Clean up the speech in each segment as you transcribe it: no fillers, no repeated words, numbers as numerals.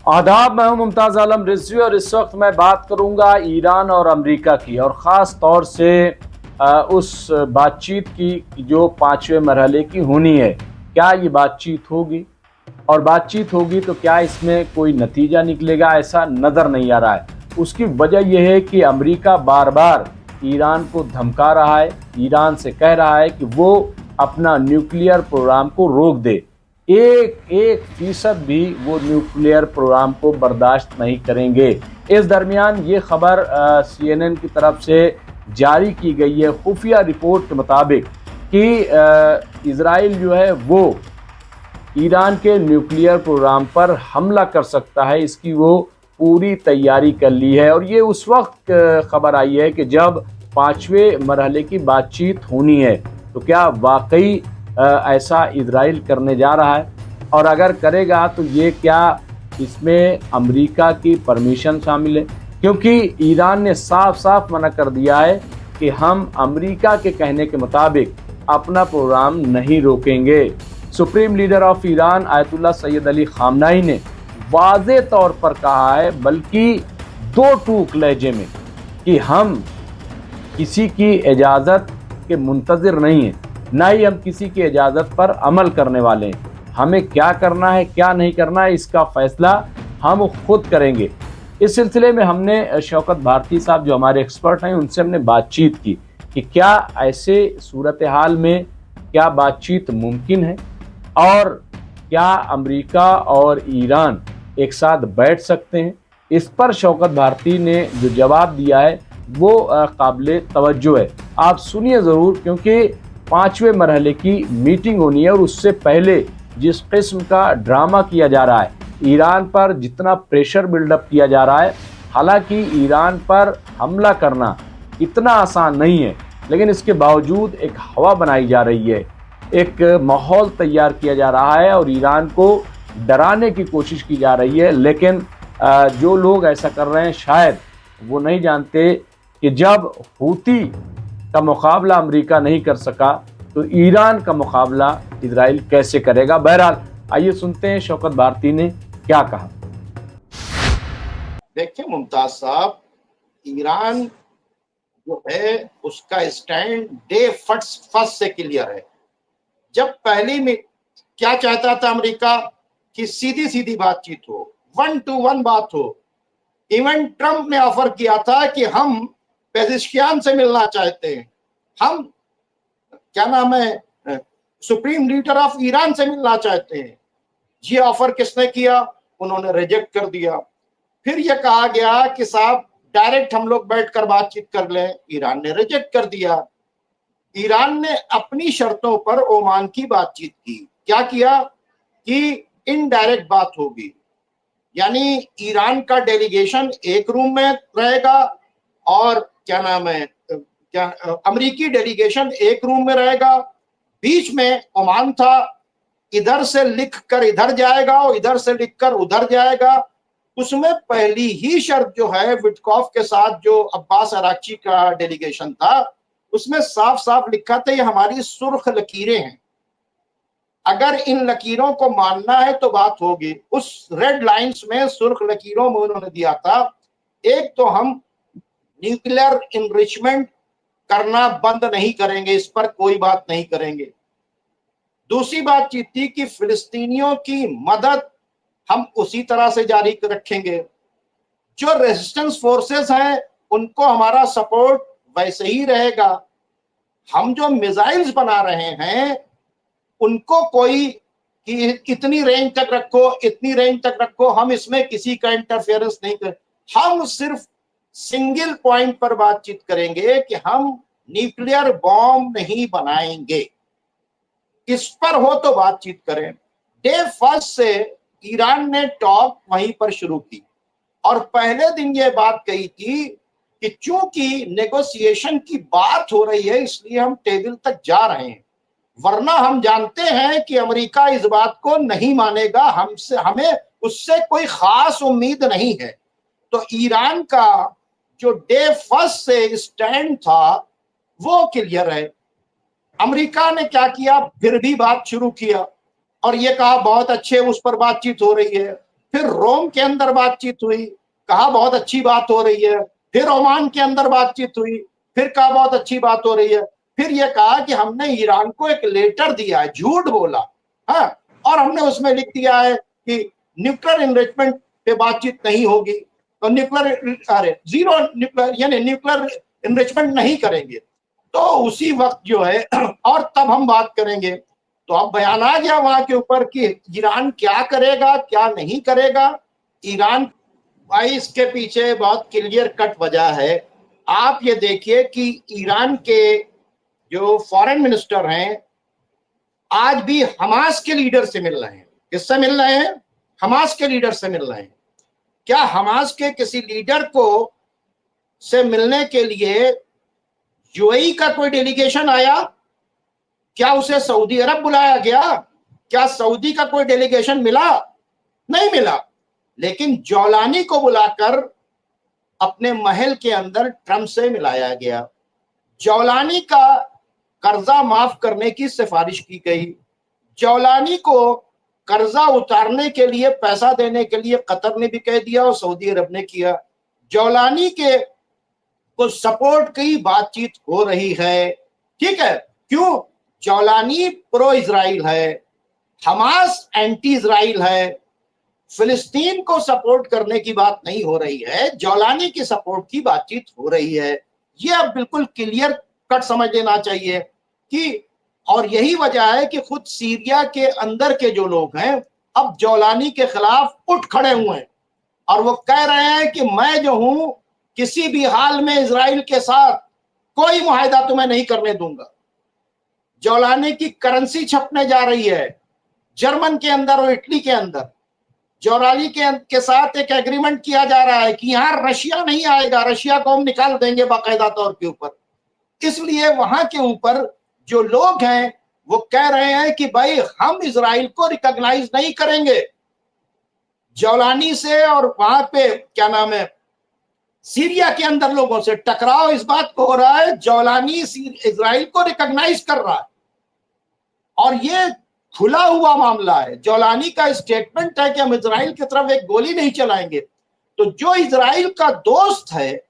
आदाब, मैं हूं मुमताज़ आलम रिजवी और इस वक्त मैं बात करूंगा ईरान और अमेरिका की, और ख़ास तौर से उस बातचीत की जो पाँचवें मरहले की होनी है। क्या ये बातचीत होगी, और बातचीत होगी तो क्या इसमें कोई नतीजा निकलेगा? ऐसा नज़र नहीं आ रहा है। उसकी वजह यह है कि अमेरिका बार बार ईरान को धमका रहा है, ईरान से कह रहा है कि वो अपना न्यूक्लियर प्रोग्राम को रोक दे। एक एक फीसद भी वो न्यूक्लियर प्रोग्राम को बर्दाश्त नहीं करेंगे। इस दरमियान ये खबर CNN की तरफ से जारी की गई है खुफिया रिपोर्ट के मुताबिक कि इजराइल जो है वो ईरान के न्यूक्लियर प्रोग्राम पर हमला कर सकता है, इसकी वो पूरी तैयारी कर ली है। और ये उस वक्त खबर आई है कि जब पाँचवें मरहले की बातचीत होनी है, तो क्या वाकई ऐसा इजराइल करने जा रहा है? और अगर करेगा तो ये क्या इसमें अमेरिका की परमिशन शामिल है? क्योंकि ईरान ने साफ साफ मना कर दिया है कि हम अमेरिका के कहने के मुताबिक अपना प्रोग्राम नहीं रोकेंगे। Supreme leader of Iran Ayatollah Syed Ali खामनाई ने वाज़े तौर पर कहा है, बल्कि दो टूक लहजे में, कि हम किसी की इजाज़त के मुंतज़िर नहीं हैं, ना ही हम किसी की इजाज़त पर अमल करने वाले हैं। हमें क्या करना है क्या नहीं करना है इसका फ़ैसला हम खुद करेंगे। इस सिलसिले में हमने शौकत भारती साहब जो हमारे एक्सपर्ट हैं उनसे हमने बातचीत की कि क्या ऐसे सूरत हाल में क्या बातचीत मुमकिन है, और क्या अमेरिका और ईरान एक साथ बैठ सकते हैं। इस पर शौकत भारती ने जो जवाब दिया है वो काबिल तवज्जो है। आप सुनिए ज़रूर, क्योंकि पाँचवें मरहले की मीटिंग होनी है और उससे पहले जिस किस्म का ड्रामा किया जा रहा है, ईरान पर जितना प्रेशर बिल्डअप किया जा रहा है, हालांकि ईरान पर हमला करना इतना आसान नहीं है, लेकिन इसके बावजूद एक हवा बनाई जा रही है, एक माहौल तैयार किया जा रहा है और ईरान को डराने की कोशिश की जा रही है। लेकिन जो लोग ऐसा कर रहे हैं शायद वो नहीं जानते कि जब हूती का मुकाबला अमेरिका नहीं कर सका तो ईरान का मुकाबला इजराइल कैसे करेगा। बहरहाल आइए सुनते हैं शौकत भारती ने क्या कहा। देखिए मुमताज साहब, ईरान जो है उसका स्टैंड डे फर्स्ट से क्लियर है। जब पहली में क्या चाहता था अमेरिका कि सीधी सीधी बातचीत हो, 1 to 1 बात हो। इवन ट्रंप ने ऑफर किया था कि हम पेजिशकियान से मिलना चाहते हैं, हम क्या नाम है सुप्रीम लीडर ऑफ ईरान से मिलना चाहते हैं। ये ऑफर किसने किया? उन्होंने रिजेक्ट कर दिया। फिर यह कहा गया कि साहब डायरेक्ट हम लोग बैठकर बातचीत कर लें, ईरान ने रिजेक्ट कर दिया। ईरान ने अपनी शर्तों पर ओमान की बातचीत की। क्या किया कि इनडायरेक्ट बात होगी, यानी ईरान का डेलीगेशन एक रूम में रहेगा और क्या नाम है अमेरिकी डेलीगेशन एक रूम में रहेगा। बीच में ओमान था, इधर से लिख कर इधर जाएगा और इधर से लिख कर उधर जाएगा। उसमें पहली ही शर्त जो है विटकॉफ के साथ जो अब्बास अराक्ची का डेलीगेशन था, उसमें साफ साफ लिखा था ये हमारी सुर्ख लकीरें हैं, अगर इन लकीरों को मानना है तो बात होगी। उस रेड लाइंस में, सुर्ख लकीरों में उन्होंने दिया था, एक तो हम न्यूक्लियर इनरिचमेंट करना बंद नहीं करेंगे, इस पर कोई बात नहीं करेंगे। दूसरी बातचीत थी कि फिलिस्तीनियों की मदद हम उसी तरह से जारी रखेंगे, जो रेजिस्टेंस फोर्सेस हैं उनको हमारा सपोर्ट वैसे ही रहेगा। हम जो मिसाइल्स बना रहे हैं उनको कोई कि इतनी रेंज तक रखो, इतनी रेंज तक रखो, हम इसमें किसी का इंटरफेरेंस नहीं कर। हम सिर्फ सिंगल पॉइंट पर बातचीत करेंगे कि हम न्यूक्लियर बॉम्ब नहीं बनाएंगे, इस पर हो तो बातचीत करें। डे फर्स्ट से ईरान ने टॉक वहीं पर शुरू की और पहले दिन यह बात कही थी कि चूंकि नेगोशिएशन की बात हो रही है इसलिए हम टेबल तक जा रहे हैं, वरना हम जानते हैं कि अमेरिका इस बात को नहीं मानेगा, हमसे हमें उससे कोई खास उम्मीद नहीं है। तो ईरान का जो डे फर्स्ट से स्टैंड था वो क्लियर है। अमेरिका ने क्या किया, फिर भी बात शुरू किया और ये कहा बहुत अच्छे, उस पर बातचीत हो रही है। फिर रोम के अंदर बातचीत हुई, कहा बहुत अच्छी बात हो रही है। फिर ओमान के अंदर बातचीत हुई, फिर कहा बहुत अच्छी बात हो रही है। फिर यह कहा कि हमने ईरान को एक लेटर दिया है, झूठ बोला, हाँ, और हमने उसमें लिख दिया है कि न्यूक्लियर इनरिचमेंट पे बातचीत नहीं होगी, तो जीरो न्यूक्लियर यानी न्यूक्लियर इनरिचमेंट नहीं करेंगे। तो उसी वक्त जो है और तब हम बात करेंगे। तो अब बयान आ गया वहां के ऊपर कि ईरान क्या करेगा क्या नहीं करेगा। ईरान भाई इसके पीछे बहुत क्लियर कट वजह है। आप ये देखिए कि ईरान के जो फॉरेन मिनिस्टर हैं आज भी हमास के लीडर से मिल रहे हैं। किससे मिल रहे हैं? हमास के लीडर से मिल रहे हैं। क्या हमास के किसी लीडर को से मिलने के लिए यूएई का कोई डेलीगेशन आया? क्या उसे सऊदी अरब बुलाया गया? क्या सऊदी का कोई डेलीगेशन मिला? नहीं मिला। लेकिन जौलानी को बुलाकर अपने महल के अंदर ट्रंप से मिलाया गया। जौलानी का कर्जा माफ करने की सिफारिश की गई। जौलानी को कर्जा उतारने के लिए पैसा देने के लिए कतर ने भी कह दिया और सऊदी अरब ने किया। जौलानी के को सपोर्ट की बातचीत हो रही है, ठीक है। क्यों? जौलानी प्रो इजराइल है, हमास एंटी इजराइल है। फिलिस्तीन को सपोर्ट करने की बात नहीं हो रही है, जौलानी की सपोर्ट की बातचीत हो रही है। यह अब बिल्कुल क्लियर कट समझ लेना चाहिए कि, और यही वजह है कि खुद सीरिया के अंदर के जो लोग हैं अब जौलानी के खिलाफ उठ खड़े हुए हैं और वो कह रहे हैं कि मैं जो हूं किसी भी हाल में इजराइल के साथ कोई मुआहदा तुम्हें नहीं करने दूंगा। जौलानी की करेंसी छपने जा रही है जर्मन के अंदर और इटली के अंदर। जौलानी के साथ एक एग्रीमेंट किया जा रहा है कि यहां रशिया नहीं आएगा, रशिया को हम निकाल देंगे बाकायदा तौर के ऊपर। इसलिए वहां के ऊपर जो लोग हैं वो कह रहे हैं कि भाई हम इजराइल को रिकॉग्नाइज नहीं करेंगे। जौलानी से और वहां पे क्या नाम है सीरिया के अंदर लोगों से टकराव इस बात को हो रहा है, जौलानी इजराइल को रिकॉग्नाइज कर रहा है और ये खुला हुआ मामला है। जौलानी का स्टेटमेंट है कि हम इजराइल की तरफ एक गोली नहीं चलाएंगे। तो जो इजराइल का दोस्त है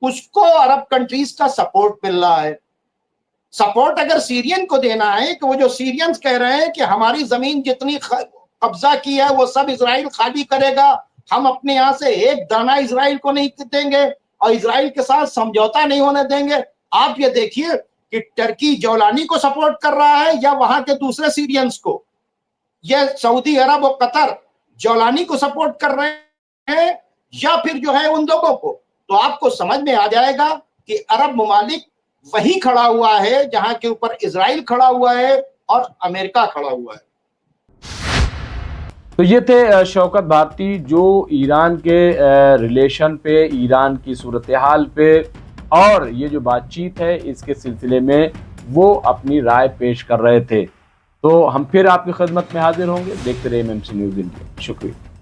उसको अरब कंट्रीज का सपोर्ट मिल रहा है। सपोर्ट अगर सीरियन को देना है कि वो जो सीरियंस कह रहे हैं कि हमारी जमीन जितनी कब्जा की है वो सब इजराइल खाली करेगा, हम अपने यहां से एक दाना इजराइल को नहीं देंगे और इजराइल के साथ समझौता नहीं होने देंगे। आप ये देखिए कि टर्की जौलानी को सपोर्ट कर रहा है या वहां के दूसरे सीरियंस को। यह सऊदी अरब और कतर जौलानी को सपोर्ट कर रहे हैं या फिर जो है उन लोगों को। तो आपको समझ में आ जाएगा कि अरब ममालिक वही खड़ा हुआ है जहां के ऊपर इजराइल खड़ा हुआ है और अमेरिका खड़ा हुआ है। तो ये थे शौकत भारती जो ईरान के रिलेशन पे, ईरान की सूरत हाल पे और ये जो बातचीत है इसके सिलसिले में वो अपनी राय पेश कर रहे थे। तो हम फिर आपकी खिदमत में हाजिर होंगे। देखते रहिए एमएमसी न्यूज़ इंडिया। शुक्रिया।